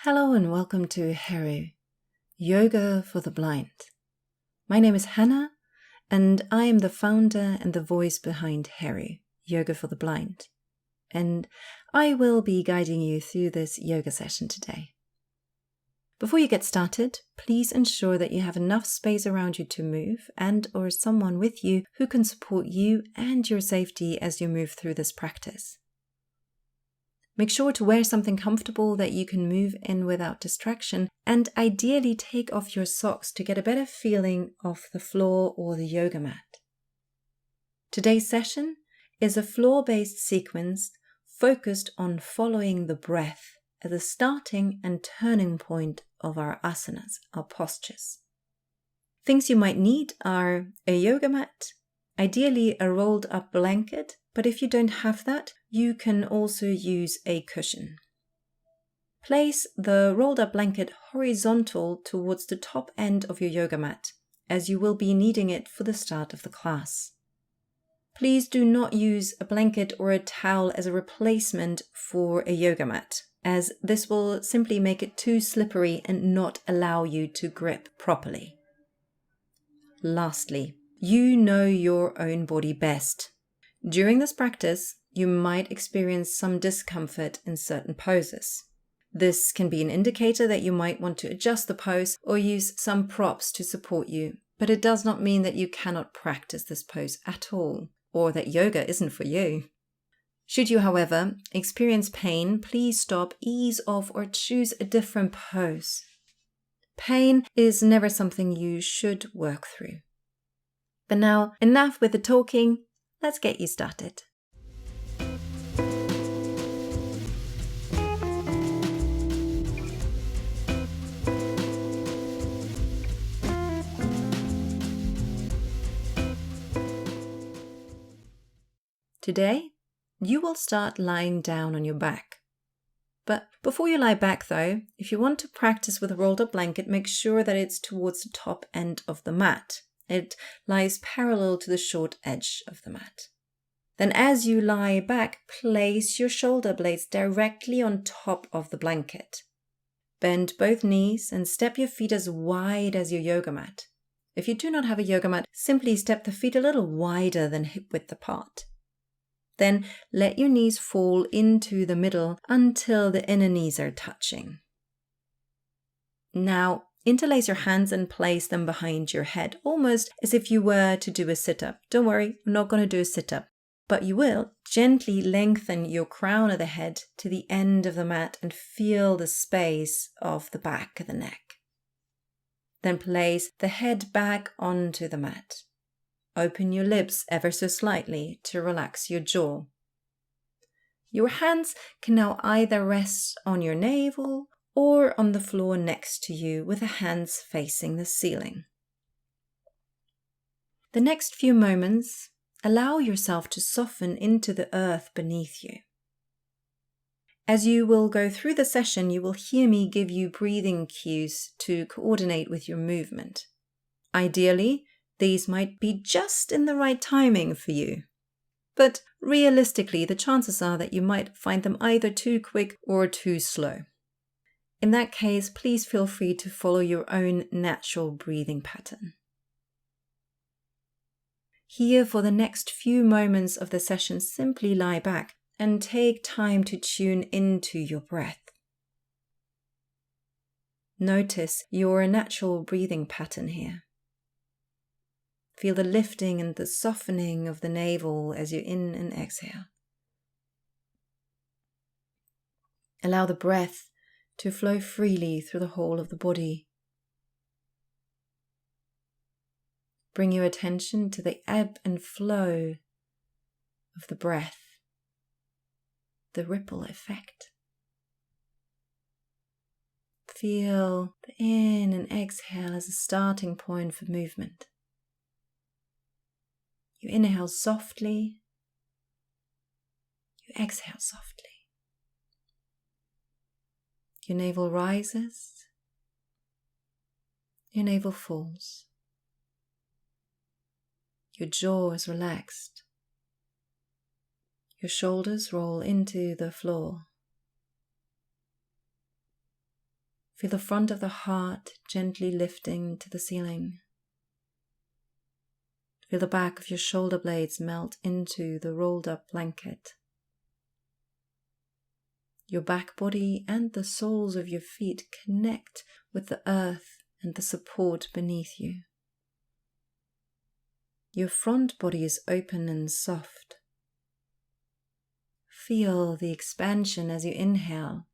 Hello and welcome to HERU Yoga for the Blind. My name is Hannah and I am the founder and the voice behind HERU Yoga for the Blind. And I will be guiding you through this yoga session today. Before you get started, please ensure that you have enough space around you to move and or someone with you who can support you and your safety as you move through this practice. Make sure to wear something comfortable that you can move in without distraction, and ideally take off your socks to get a better feeling of the floor or the yoga mat. Today's session is a floor-based sequence focused on following the breath as the starting and turning point of our asanas, our postures. Things you might need are a yoga mat, ideally a rolled up blanket, but if you don't have that, you can also use a cushion. Place the rolled up blanket horizontal towards the top end of your yoga mat, as you will be needing it for the start of the class. Please do not use a blanket or a towel as a replacement for a yoga mat, as this will simply make it too slippery and not allow you to grip properly. Lastly, you know your own body best. During this practice, you might experience some discomfort in certain poses. This can be an indicator that you might want to adjust the pose or use some props to support you, but it does not mean that you cannot practice this pose at all, or that yoga isn't for you. Should you, however, experience pain, please stop, ease off, or choose a different pose. Pain is never something you should work through. But now, enough with the talking. Let's get you started. Today, you will start lying down on your back. But before you lie back though, if you want to practice with a rolled up blanket, make sure that it's towards the top end of the mat. It lies parallel to the short edge of the mat. Then as you lie back, place your shoulder blades directly on top of the blanket. Bend both knees and step your feet as wide as your yoga mat. If you do not have a yoga mat, simply step the feet a little wider than hip width apart. Then let your knees fall into the middle until the inner knees are touching. Now, interlace your hands and place them behind your head, almost as if you were to do a sit-up. Don't worry, I'm not going to do a sit-up, but you will gently lengthen your crown of the head to the end of the mat and feel the space of the back of the neck. Then place the head back onto the mat. Open your lips ever so slightly to relax your jaw. Your hands can now either rest on your navel or on the floor next to you with the hands facing the ceiling. The next few moments, allow yourself to soften into the earth beneath you. As you will go through the session, you will hear me give you breathing cues to coordinate with your movement. Ideally, these might be just in the right timing for you. But realistically, the chances are that you might find them either too quick or too slow. In that case, please feel free to follow your own natural breathing pattern. Here, for the next few moments of the session, simply lie back and take time to tune into your breath. Notice your natural breathing pattern here. Feel the lifting and the softening of the navel as you in and exhale. Allow the breath to flow freely through the whole of the body. Bring your attention to the ebb and flow of the breath, the ripple effect. Feel the in and exhale as a starting point for movement. You inhale softly, you exhale softly. Your navel rises, your navel falls. Your jaw is relaxed. Your shoulders roll into the floor. Feel the front of the heart gently lifting to the ceiling. Feel the back of your shoulder blades melt into the rolled up blanket. Your back body and the soles of your feet connect with the earth and the support beneath you. Your front body is open and soft. Feel the expansion as you inhale.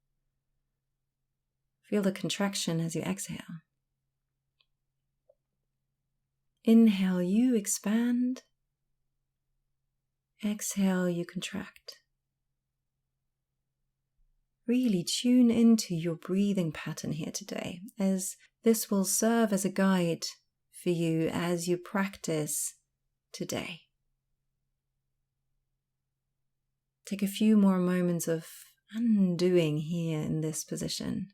Feel the contraction as you exhale. Inhale, you expand. Exhale, you contract. Really tune into your breathing pattern here today, as this will serve as a guide for you as you practice today. Take a few more moments of undoing here in this position.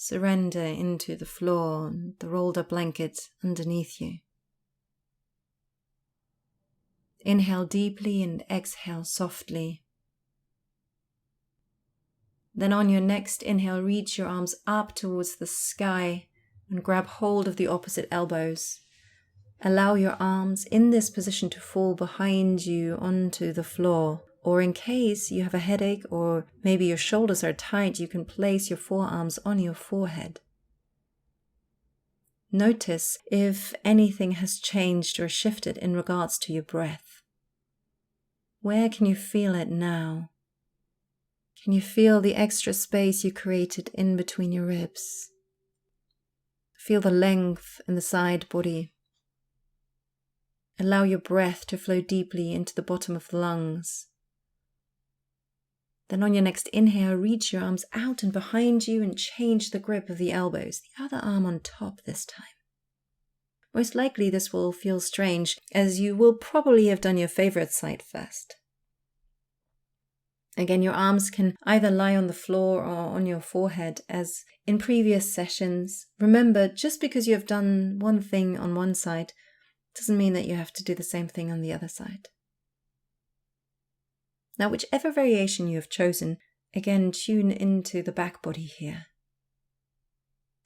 Surrender into the floor and the rolled up blanket underneath you. Inhale deeply and exhale softly. Then on your next inhale, reach your arms up towards the sky and grab hold of the opposite elbows. Allow your arms in this position to fall behind you onto the floor. Or in case you have a headache or maybe your shoulders are tight, you can place your forearms on your forehead. Notice if anything has changed or shifted in regards to your breath. Where can you feel it now? Can you feel the extra space you created in between your ribs? Feel the length in the side body. Allow your breath to flow deeply into the bottom of the lungs. Then on your next inhale, reach your arms out and behind you and change the grip of the elbows, the other arm on top this time. Most likely this will feel strange, as you will probably have done your favorite side first. Again, your arms can either lie on the floor or on your forehead, as in previous sessions. Remember, just because you have done one thing on one side, doesn't mean that you have to do the same thing on the other side. Now, whichever variation you have chosen, again, tune into the back body here.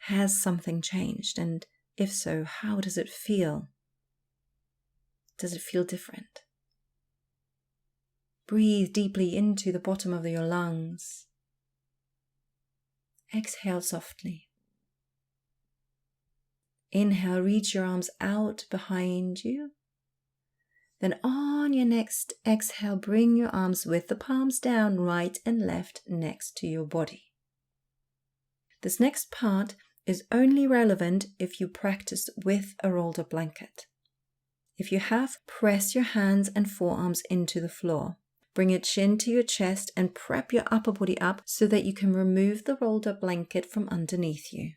Has something changed? And if so, how does it feel? Does it feel different? Breathe deeply into the bottom of your lungs. Exhale softly. Inhale, reach your arms out behind you. Then on your next exhale, bring your arms with the palms down, right and left, next to your body. This next part is only relevant if you practice with a rolled up blanket. If you have, press your hands and forearms into the floor. Bring your chin to your chest and prep your upper body up so that you can remove the rolled up blanket from underneath you.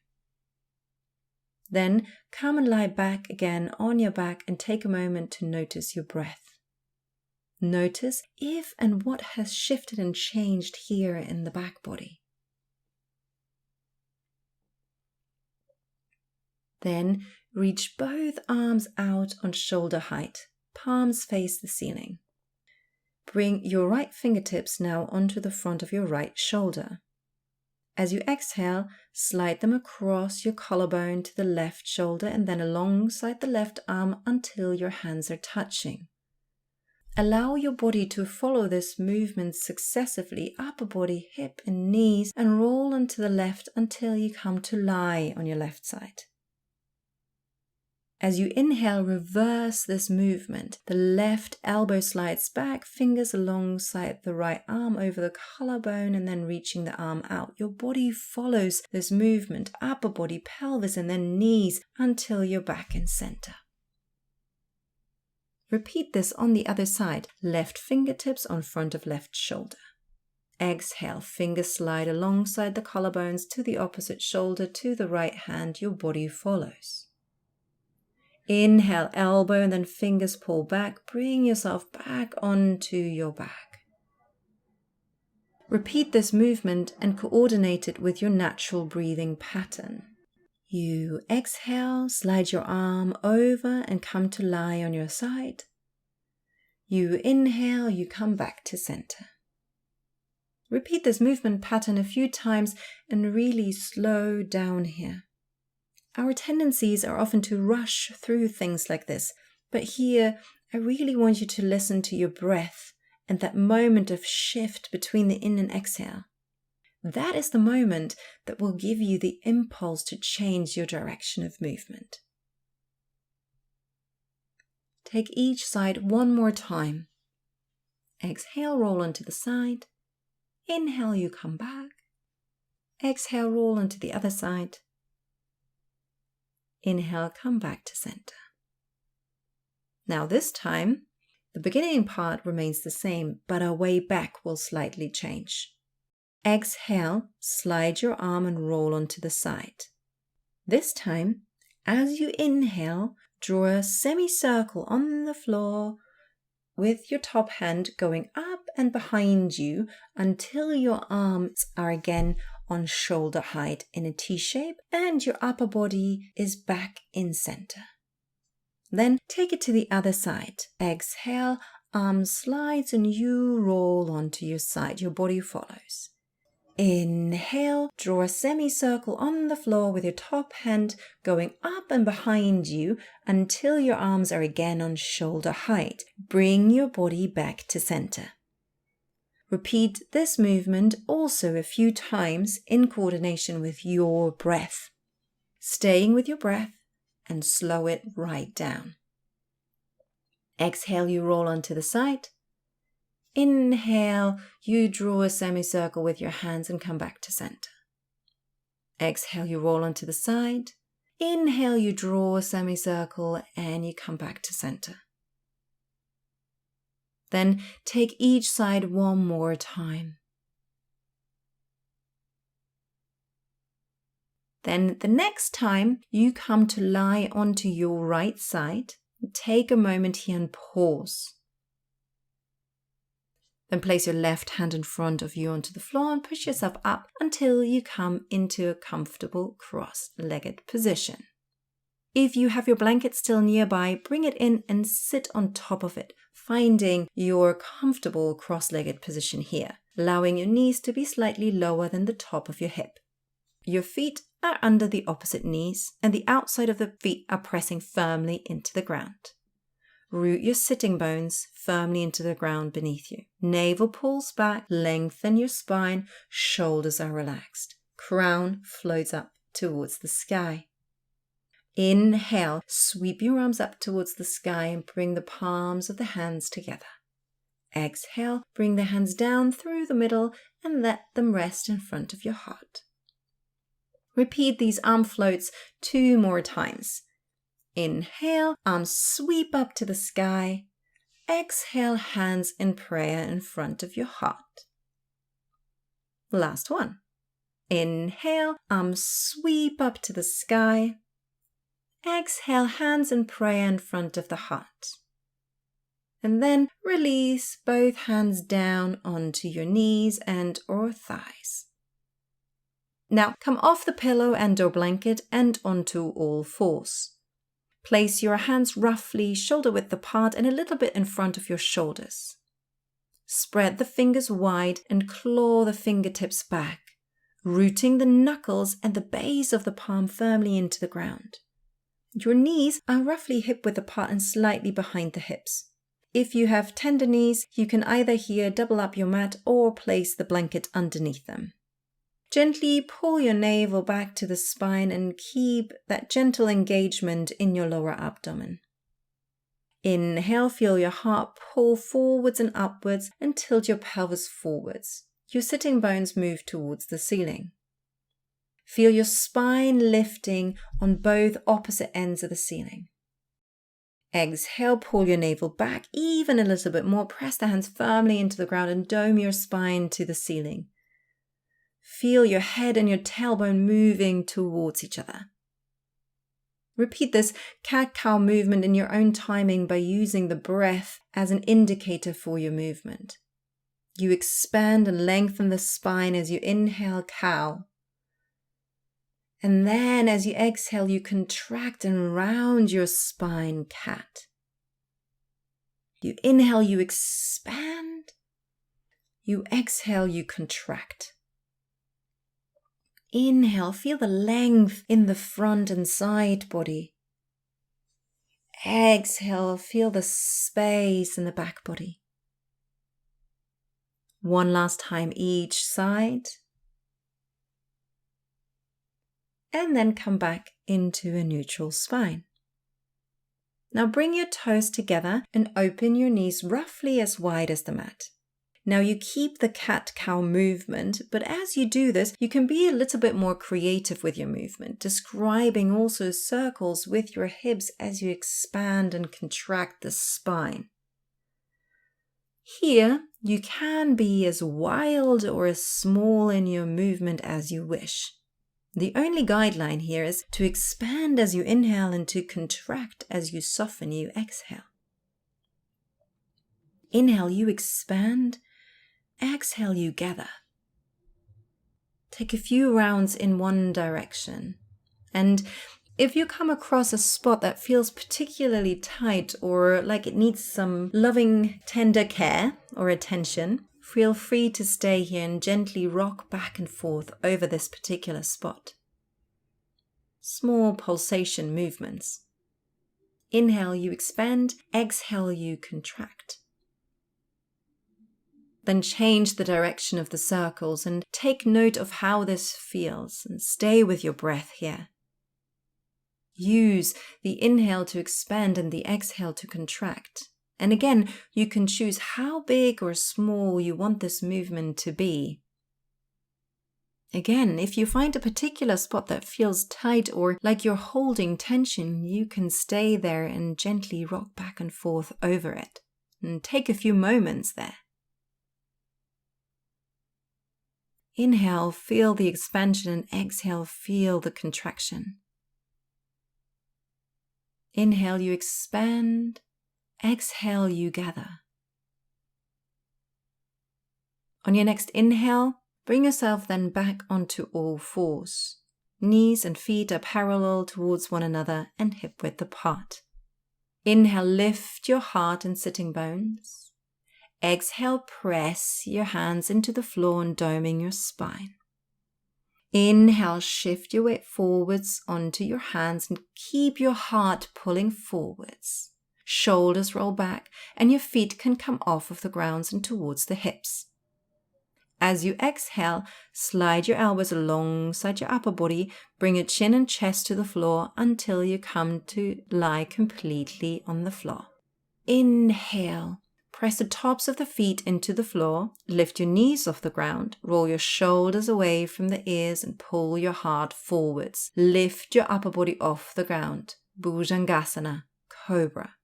Then come and lie back again on your back and take a moment to notice your breath. Notice if and what has shifted and changed here in the back body. Then reach both arms out on shoulder height, palms face the ceiling. Bring your right fingertips now onto the front of your right shoulder. As you exhale, slide them across your collarbone to the left shoulder and then alongside the left arm until your hands are touching. Allow your body to follow this movement successively, upper body, hip and knees, and roll onto the left until you come to lie on your left side. As you inhale, reverse this movement. The left elbow slides back, fingers alongside the right arm over the collarbone and then reaching the arm out. Your body follows this movement, upper body, pelvis and then knees until you're back in center. Repeat this on the other side. Left fingertips on front of left shoulder. Exhale, fingers slide alongside the collarbones to the opposite shoulder to the right hand. Your body follows. Inhale, elbow and then fingers pull back. Bring yourself back onto your back. Repeat this movement and coordinate it with your natural breathing pattern. You exhale, slide your arm over and come to lie on your side. You inhale, you come back to center. Repeat this movement pattern a few times and really slow down here. Our tendencies are often to rush through things like this, but here I really want you to listen to your breath and that moment of shift between the in and exhale. That is the moment that will give you the impulse to change your direction of movement. Take each side one more time. Exhale, roll onto the side. Inhale, you come back. Exhale, roll onto the other side. Inhale, come back to center. Now this time, the beginning part remains the same, but our way back will slightly change. Exhale, slide your arm and roll onto the side. This time, as you inhale, draw a semicircle on the floor with your top hand going up and behind you until your arms are again on shoulder height in a T shape and your upper body is back in center. Then take it to the other side. Exhale, arm slides and you roll onto your side. Your body follows. Inhale, draw a semicircle on the floor with your top hand going up and behind you until your arms are again on shoulder height. Bring your body back to center. Repeat this movement also a few times in coordination with your breath. Staying with your breath and slow it right down. Exhale, you roll onto the side. Inhale, you draw a semicircle with your hands and come back to center. Exhale, you roll onto the side. Inhale, you draw a semicircle and you come back to center. Then take each side one more time. Then the next time you come to lie onto your right side, take a moment here and pause. Then place your left hand in front of you onto the floor and push yourself up until you come into a comfortable cross-legged position. If you have your blanket still nearby, bring it in and sit on top of it, finding your comfortable cross-legged position here, allowing your knees to be slightly lower than the top of your hip. Your feet are under the opposite knees and the outside of the feet are pressing firmly into the ground. Root your sitting bones firmly into the ground beneath you. Navel pulls back, lengthen your spine, shoulders are relaxed. Crown floats up towards the sky. Inhale, sweep your arms up towards the sky and bring the palms of the hands together. Exhale, bring the hands down through the middle and let them rest in front of your heart. Repeat these arm floats 2 more times. Inhale, arms sweep up to the sky. Exhale, hands in prayer in front of your heart. Last one. Inhale, arms sweep up to the sky. Exhale, hands in prayer in front of the heart. And then release both hands down onto your knees and or thighs. Now come off the pillow and or blanket and onto all fours. Place your hands roughly shoulder width apart and a little bit in front of your shoulders. Spread the fingers wide and claw the fingertips back, rooting the knuckles and the base of the palm firmly into the ground. Your knees are roughly hip width apart and slightly behind the hips. If you have tender knees, you can either here double up your mat or place the blanket underneath them. Gently pull your navel back to the spine and keep that gentle engagement in your lower abdomen. Inhale, feel your heart pull forwards and upwards and tilt your pelvis forwards. Your sitting bones move towards the ceiling. Feel your spine lifting on both opposite ends of the ceiling. Exhale, pull your navel back even a little bit more. Press the hands firmly into the ground and dome your spine to the ceiling. Feel your head and your tailbone moving towards each other. Repeat this cat-cow movement in your own timing by using the breath as an indicator for your movement. You expand and lengthen the spine as you inhale cow. And then as you exhale, you contract and round your spine cat. You inhale, you expand. you exhale, you contract. Inhale, feel the length in the front and side body. Exhale, feel the space in the back body. One last time each side. And then come back into a neutral spine. Now bring your toes together and open your knees roughly as wide as the mat. Now you keep the cat-cow movement, but as you do this, you can be a little bit more creative with your movement, describing also circles with your hips as you expand and contract the spine. Here, you can be as wild or as small in your movement as you wish. The only guideline here is to expand as you inhale and to contract as you soften, you exhale. Inhale, you expand. Exhale, you gather. Take a few rounds in one direction. And if you come across a spot that feels particularly tight or like it needs some loving, tender care or attention, feel free to stay here and gently rock back and forth over this particular spot. Small pulsation movements. Inhale, you expand. Exhale, you contract. Then change the direction of the circles and take note of how this feels and stay with your breath here. Use the inhale to expand and the exhale to contract. And again, you can choose how big or small you want this movement to be. Again, if you find a particular spot that feels tight or like you're holding tension, you can stay there and gently rock back and forth over it. And take a few moments there. Inhale, feel the expansion, and exhale, feel the contraction. Inhale, you expand. Exhale, you gather. On your next inhale, bring yourself then back onto all fours. Knees and feet are parallel towards one another and hip width apart. Inhale, lift your heart and sitting bones. Exhale, press your hands into the floor and doming your spine. Inhale, shift your weight forwards onto your hands and keep your heart pulling forwards. Shoulders roll back and your feet can come off of the ground and towards the hips. As you exhale, slide your elbows alongside your upper body, bring your chin and chest to the floor until you come to lie completely on the floor. Inhale. Press the tops of the feet into the floor, lift your knees off the ground, roll your shoulders away from the ears and pull your heart forwards. Lift your upper body off the ground. Bhujangasana, Cobra.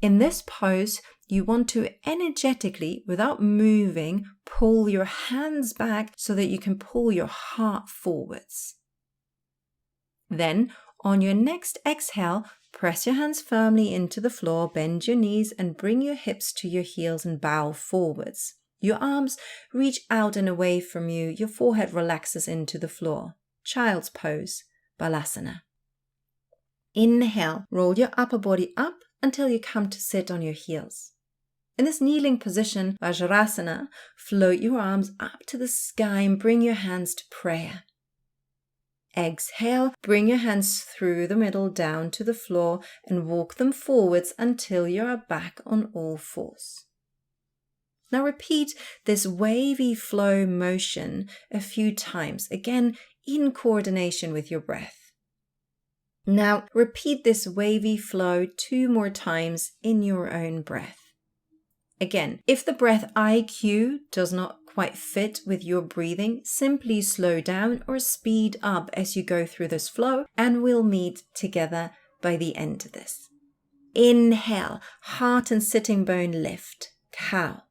In this pose, you want to energetically, without moving, pull your hands back so that you can pull your heart forwards. Then, on your next exhale, press your hands firmly into the floor, bend your knees and bring your hips to your heels and bow forwards. Your arms reach out and away from you, your forehead relaxes into the floor. Child's pose, Balasana. Inhale, roll your upper body up until you come to sit on your heels. In this kneeling position, Vajrasana, float your arms up to the sky and bring your hands to prayer. Exhale, bring your hands through the middle down to the floor and walk them forwards until you are back on all fours. Now repeat this wavy flow motion a few times, again in coordination with your breath. Now repeat this wavy flow 2 more times in your own breath. Again, if the breath IQ does not quite fit with your breathing, simply slow down or speed up as you go through this flow, and we'll meet together by the end of this. Inhale, heart and sitting bone lift, cow.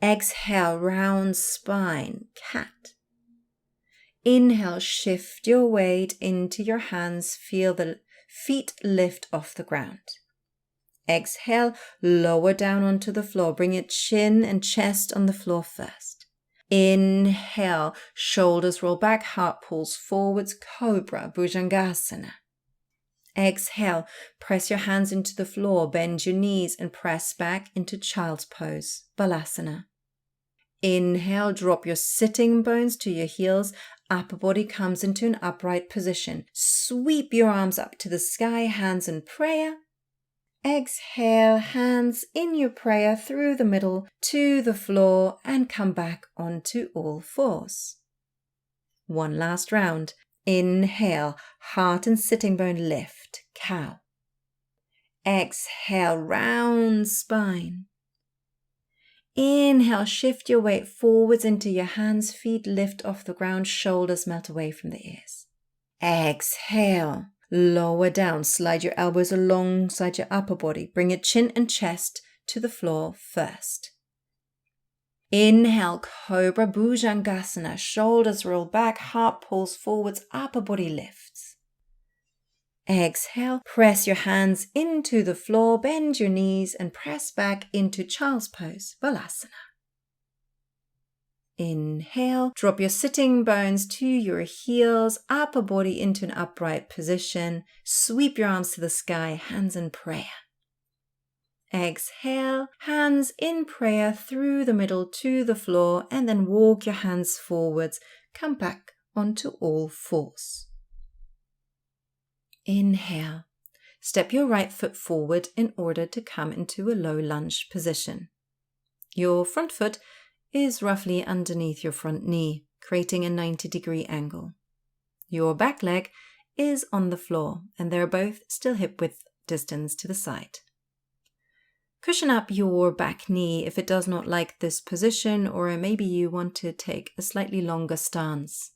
Exhale, round spine, cat. Inhale, shift your weight into your hands, feel the feet lift off the ground. Exhale, lower down onto the floor. Bring your chin and chest on the floor first. Inhale, shoulders roll back, heart pulls forwards, Cobra, Bhujangasana. Exhale, press your hands into the floor, bend your knees and press back into Child's Pose, Balasana. Inhale, drop your sitting bones to your heels. Upper body comes into an upright position. Sweep your arms up to the sky, hands in prayer. Exhale, hands in your prayer through the middle to the floor and come back onto all fours. One last round. Inhale, heart and sitting bone lift, cow. Exhale, round spine. Inhale, shift your weight forwards into your hands, feet lift off the ground, shoulders melt away from the ears. Exhale, lower down, slide your elbows alongside your upper body, bring your chin and chest to the floor first. Inhale, Cobra Bhujangasana, shoulders roll back, heart pulls forwards, upper body lifts. Exhale, press your hands into the floor, bend your knees and press back into Child's Pose, Balasana. Inhale, drop your sitting bones to your heels, upper body into an upright position. Sweep your arms to the sky, hands in prayer. Exhale, hands in prayer through the middle to the floor, and then walk your hands forwards. Come back onto all fours. Inhale, step your right foot forward in order to come into a low lunge position. Your front foot is roughly underneath your front knee, creating a 90-degree angle. Your back leg is on the floor, and they're both still hip-width distance to the side. Cushion up your back knee if it does not like this position, or maybe you want to take a slightly longer stance.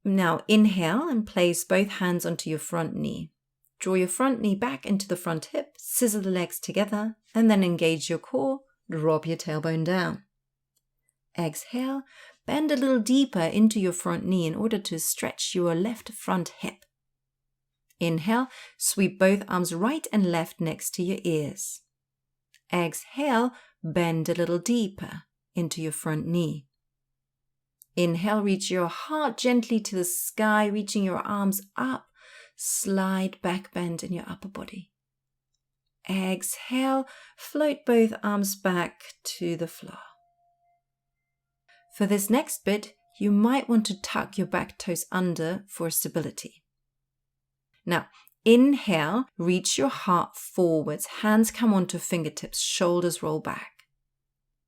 Now inhale and place both hands onto your front knee. Draw your front knee back into the front hip, scissor the legs together, and then engage your core, drop your tailbone down. Exhale, bend a little deeper into your front knee in order to stretch your left front hip. Inhale, sweep both arms right and left next to your ears. Exhale, bend a little deeper into your front knee. Inhale, reach your heart gently to the sky, reaching your arms up. Slide back bend in your upper body. Exhale, float both arms back to the floor. For this next bit, you might want to tuck your back toes under for stability. Now, inhale, reach your heart forwards, hands come onto fingertips, shoulders roll back.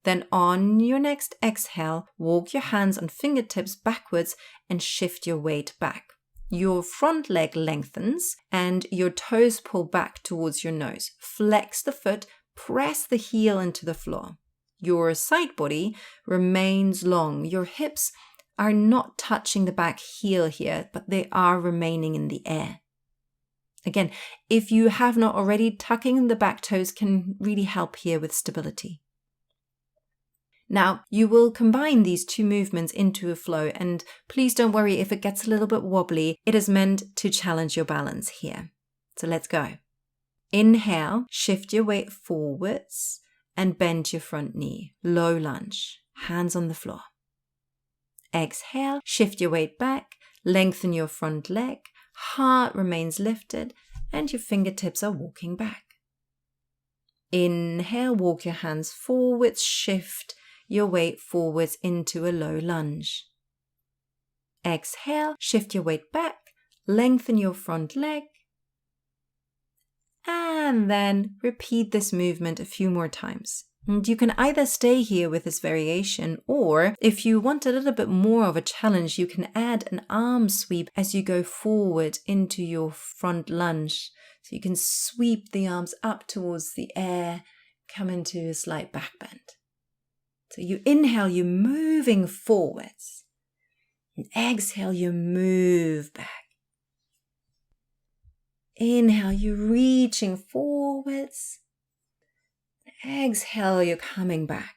Then on your next exhale, walk your hands on fingertips backwards and shift your weight back. Your front leg lengthens and your toes pull back towards your nose. Flex the foot, press the heel into the floor. Your side body remains long. Your hips are not touching the back heel here, but they are remaining in the air. Again, if you have not already, tucking the back toes can really help here with stability. Now, you will combine these two movements into a flow, and please don't worry if it gets a little bit wobbly. It is meant to challenge your balance here. So let's go. Inhale, shift your weight forwards and bend your front knee. Low lunge, hands on the floor. Exhale, shift your weight back, lengthen your front leg, heart remains lifted, and your fingertips are walking back. Inhale, walk your hands forwards, shift your weight forwards into a low lunge. Exhale, shift your weight back, lengthen your front leg, and then repeat this movement a few more times. And you can either stay here with this variation, or if you want a little bit more of a challenge, you can add an arm sweep as you go forward into your front lunge. So you can sweep the arms up towards the air, come into a slight back bend. So you inhale, you're moving forwards. And exhale, you move back. Inhale, you're reaching forwards. Exhale, you're coming back.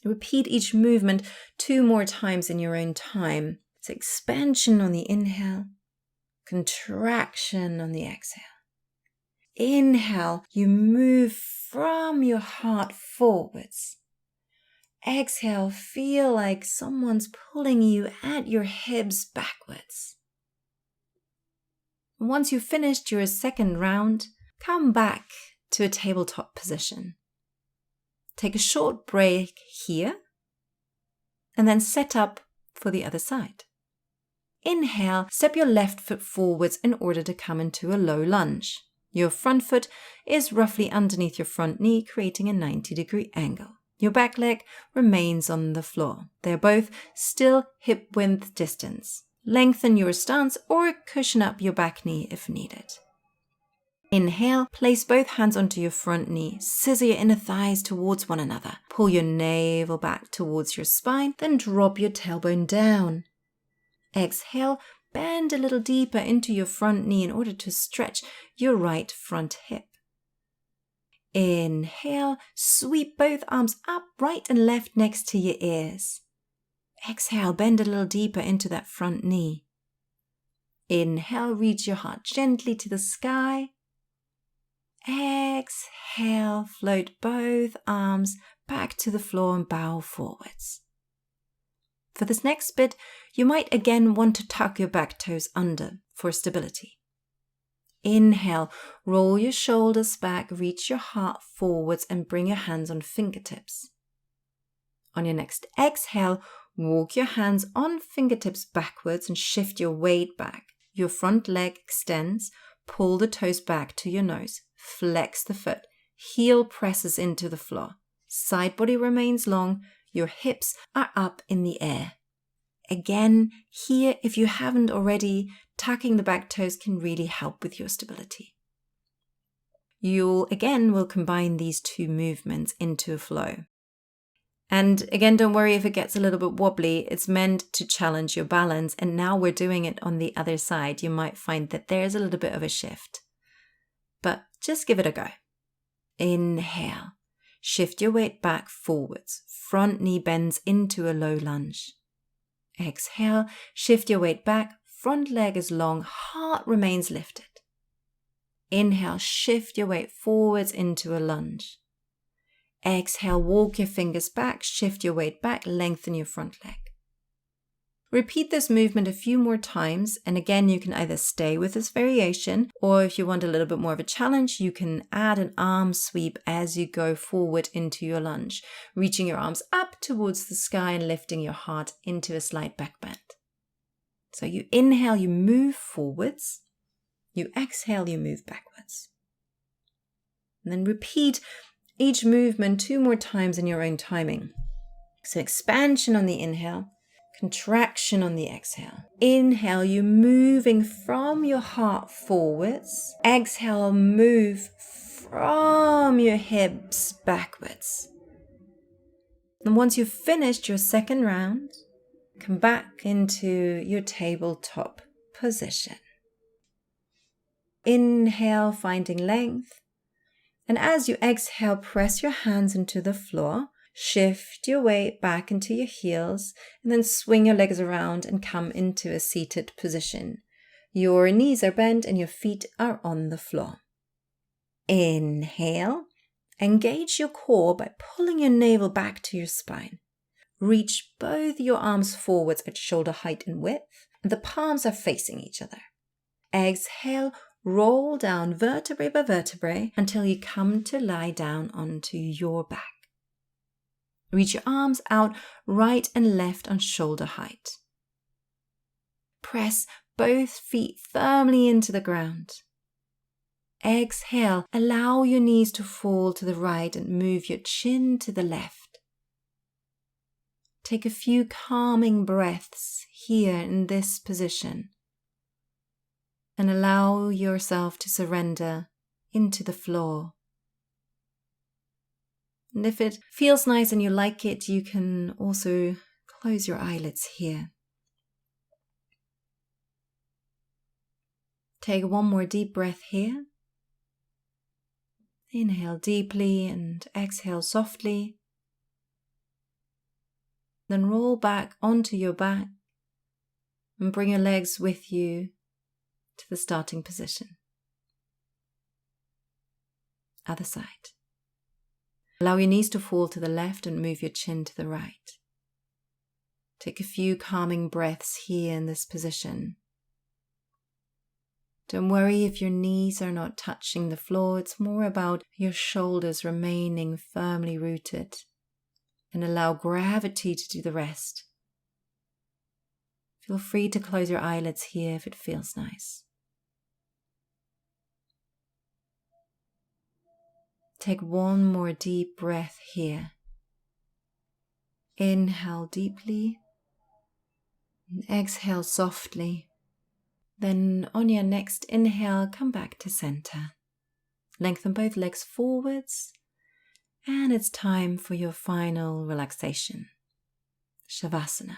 Repeat each movement 2 more times in your own time. It's expansion on the inhale, contraction on the exhale. Inhale, you move from your heart forwards. Exhale, feel like someone's pulling you at your hips backwards. Once you've finished your second round, come back to a tabletop position. Take a short break here and then set up for the other side. Inhale, step your left foot forwards in order to come into a low lunge. Your front foot is roughly underneath your front knee, creating a 90-degree angle. Your back leg remains on the floor. They're both still hip-width distance. Lengthen your stance or cushion up your back knee if needed. Inhale, place both hands onto your front knee, scissor your inner thighs towards one another. Pull your navel back towards your spine, then drop your tailbone down. Exhale, bend a little deeper into your front knee in order to stretch your right front hip. Inhale, sweep both arms up, right and left next to your ears. Exhale, bend a little deeper into that front knee. Inhale, reach your heart gently to the sky. Exhale, float both arms back to the floor and bow forwards. For this next bit, you might again want to tuck your back toes under for stability. Inhale, roll your shoulders back, reach your heart forwards and bring your hands on fingertips. On your next exhale, walk your hands on fingertips backwards and shift your weight back. Your front leg extends, pull the toes back to your nose, flex the foot, heel presses into the floor. Side body remains long, your hips are up in the air. Again, here, if you haven't already, tucking the back toes can really help with your stability. You again will combine these two movements into a flow. And again, don't worry if it gets a little bit wobbly. It's meant to challenge your balance. And now we're doing it on the other side. You might find that there's a little bit of a shift. But just give it a go. Inhale. Shift your weight back forwards. Front knee bends into a low lunge. Exhale. Shift your weight back. Front leg is long. Heart remains lifted. Inhale. Shift your weight forwards into a lunge. Exhale, walk your fingers back, shift your weight back, lengthen your front leg. Repeat this movement a few more times, and again, you can either stay with this variation, or if you want a little bit more of a challenge, you can add an arm sweep as you go forward into your lunge, reaching your arms up towards the sky and lifting your heart into a slight back bend. So you inhale, you move forwards, you exhale, you move backwards. And then repeat each movement 2 more times in your own timing. So expansion on the inhale, contraction on the exhale. Inhale, you're moving from your heart forwards. Exhale, move from your hips backwards. And once you've finished your second round, come back into your tabletop position. Inhale, finding length. And as you exhale, press your hands into the floor, shift your weight back into your heels, and then swing your legs around and come into a seated position. Your knees are bent and your feet are on the floor. Inhale, engage your core by pulling your navel back to your spine. Reach both your arms forwards at shoulder height and width, and the palms are facing each other. Exhale, roll down vertebrae by vertebrae until you come to lie down onto your back. Reach your arms out right and left on shoulder height. Press both feet firmly into the ground. Exhale, allow your knees to fall to the right and move your chin to the left. Take a few calming breaths here in this position. And allow yourself to surrender into the floor. And if it feels nice and you like it, you can also close your eyelids here. Take one more deep breath here. Inhale deeply and exhale softly. Then roll back onto your back and bring your legs with you to the starting position. Other side. Allow your knees to fall to the left and move your chin to the right. Take a few calming breaths here in this position. Don't worry if your knees are not touching the floor. It's more about your shoulders remaining firmly rooted, and allow gravity to do the rest. Feel free to close your eyelids here if it feels nice. Take one more deep breath here. Inhale deeply and exhale softly. Then on your next inhale, come back to center. Lengthen both legs forwards, and it's time for your final relaxation, Shavasana.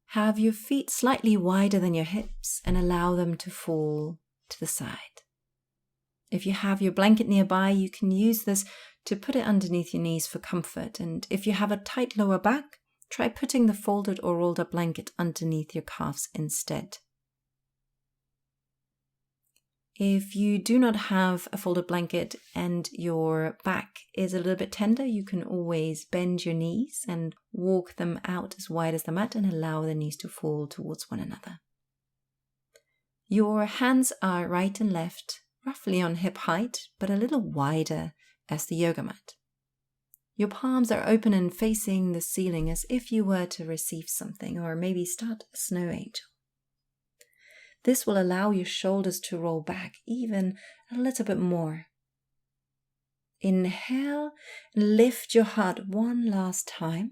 Have your feet slightly wider than your hips and allow them to fall to the side. If you have your blanket nearby, you can use this to put it underneath your knees for comfort. And if you have a tight lower back, try putting the folded or rolled up blanket underneath your calves instead. If you do not have a folded blanket and your back is a little bit tender, you can always bend your knees and walk them out as wide as the mat and allow the knees to fall towards one another. Your hands are right and left, roughly on hip height, but a little wider as the yoga mat. Your palms are open and facing the ceiling as if you were to receive something or maybe start a snow angel. This will allow your shoulders to roll back even a little bit more. Inhale, lift your heart one last time.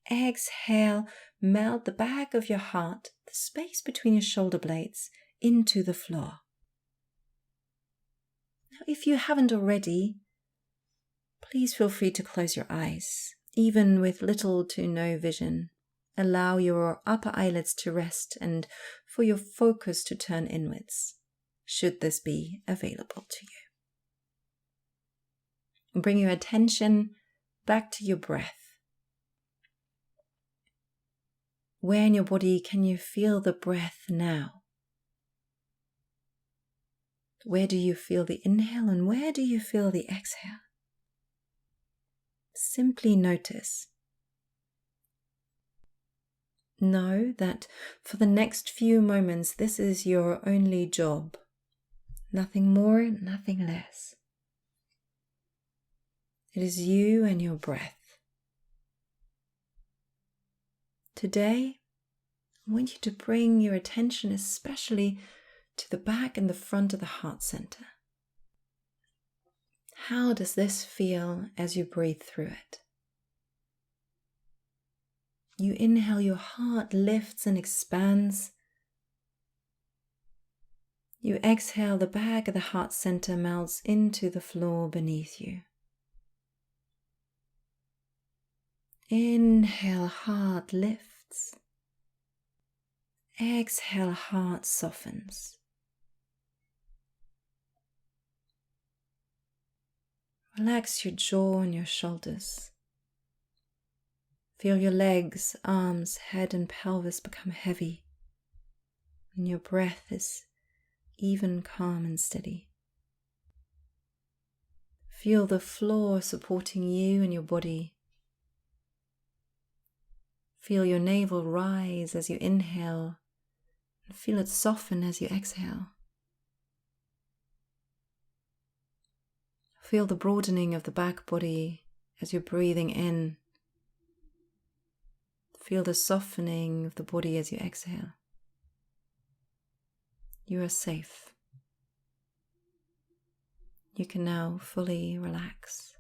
Exhale, melt the back of your heart, the space between your shoulder blades, into the floor. Now, if you haven't already, please feel free to close your eyes, even with little to no vision. Allow your upper eyelids to rest and for your focus to turn inwards, should this be available to you. Bring your attention back to your breath. Where in your body can you feel the breath now? Where do you feel the inhale and where do you feel the exhale? Simply notice. Know that for the next few moments, this is your only job. Nothing more, nothing less. It is you and your breath. Today, I want you to bring your attention especially to the back and the front of the heart center. How does this feel as you breathe through it? You inhale, your heart lifts and expands. You exhale, the back of the heart center melts into the floor beneath you. Inhale, heart lifts. Exhale, heart softens. Relax your jaw and your shoulders. Feel your legs, arms, head and pelvis become heavy, and your breath is even, calm and steady. Feel the floor supporting you and your body. Feel your navel rise as you inhale, and feel it soften as you exhale. Feel the broadening of the back body as you're breathing in. Feel the softening of the body as you exhale. You are safe. You can now fully relax.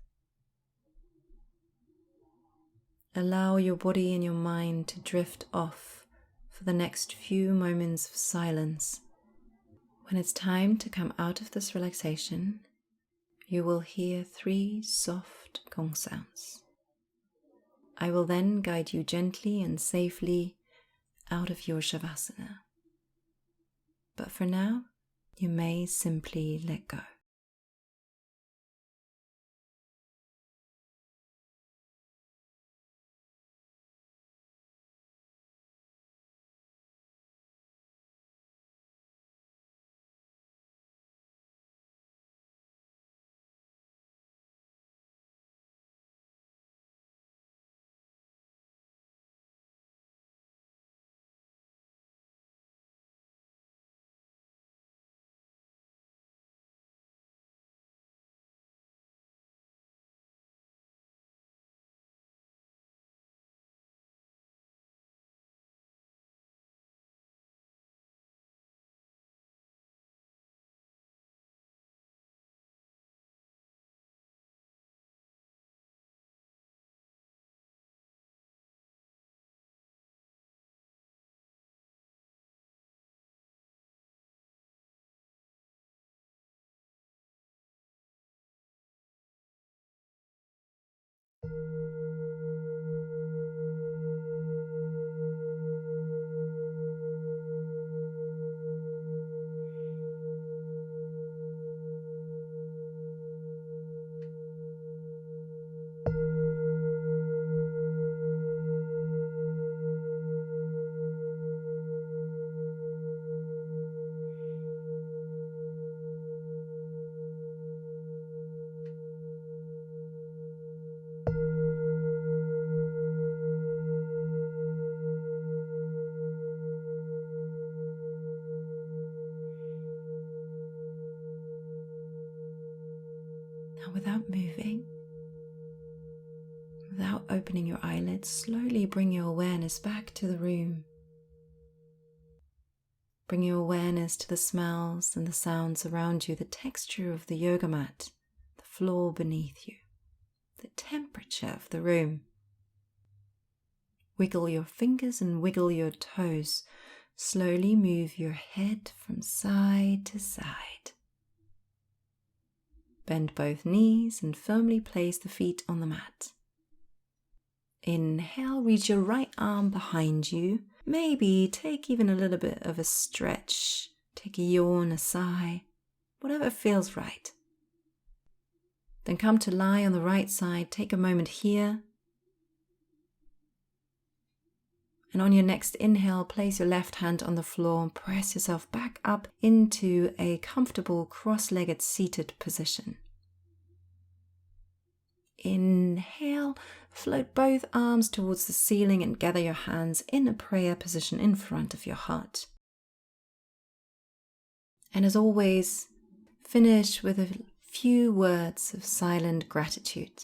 Allow your body and your mind to drift off for the next few moments of silence. When it's time to come out of this relaxation, you will hear 3 soft gong sounds. I will then guide you gently and safely out of your Shavasana. But for now, you may simply let go. Now, without moving, without opening your eyelids, slowly bring your awareness back to the room. Bring your awareness to the smells and the sounds around you, the texture of the yoga mat, the floor beneath you, the temperature of the room. Wiggle your fingers and wiggle your toes. Slowly move your head from side to side. Bend both knees and firmly place the feet on the mat. Inhale, reach your right arm behind you. Maybe take even a little bit of a stretch. Take a yawn, a sigh, whatever feels right. Then come to lie on the right side. Take a moment here. And on your next inhale, place your left hand on the floor and press yourself back up into a comfortable cross-legged seated position. Inhale, float both arms towards the ceiling and gather your hands in a prayer position in front of your heart. And as always, finish with a few words of silent gratitude.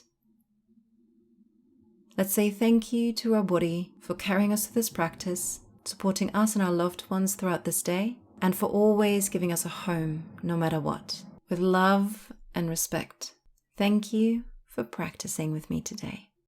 Let's say thank you to our body for carrying us through this practice, supporting us and our loved ones throughout this day, and for always giving us a home, no matter what. With love and respect, thank you for practicing with me today.